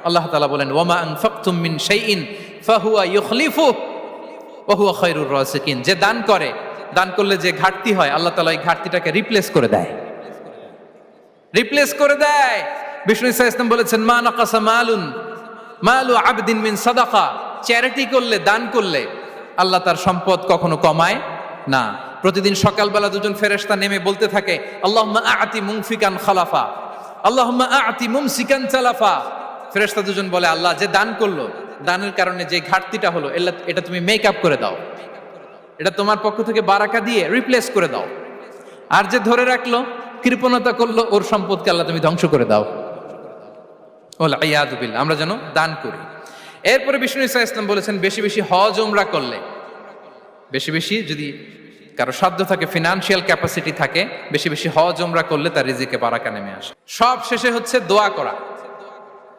আল্লাহ তাআলা বলেন ওয়ামা আনফাকতুম মিন শাইইন ফাহুয়া ইউখলিফুহু ওয়া হুয়া খায়রুর রাসিকিন। যে দান করে, দান করলে যে ঘাটতি হয় আল্লাহ তাআলা এই ঘাটতিটাকে রিপ্লেস করে দেয়, রিপ্লেস করে দেয়। বিষ্ণু ইসা ইসলাম বলেছেন মা নাকাসা মালু আবদিন মিন সাদাকা। চ্যারিটি করলে, দান করলে আল্লাহ তার সম্পদ কখনো কমায় না। প্রতিদিন সকালবেলা দুজন ফেরেশতা নেমে বলতে থাকে আল্লাহুম্মা আ'তি মুনফিকান খালাফা, আল্লাহুম্মা আ'তি মুমসিকান চালাফা। ফেরেশতা দুজন বলে আল্লাহ যে দান করলো, দানের কারণে যে ঘাটতিটা হলো এটা তুমি মেক আপ করে দাও, এটা তোমার পক্ষ থেকে বারাকা দিয়ে রিপ্লেস করে দাও। আর যে ধরে রাখলো, কৃপণতা করলো, ওর সম্পদকে আল্লাহ তুমি ধ্বংস করে দাও। ওয়াল ইয়াদু বিল্লাহ। আমরা যেন দান করি। এরপরে বিষ্ণু ইসা ইসলাম বলেছেন বেশি বেশি হজ উমরা করলে, বেশি বেশি যদি কারো সাধ্য থাকে, ফিনান্সিয়াল ক্যাপাসিটি থাকে, বেশি বেশি হজ উমরা করলে তার রিজিকে বারাকা নেমে আসে। সব শেষে হচ্ছে দোয়া করা।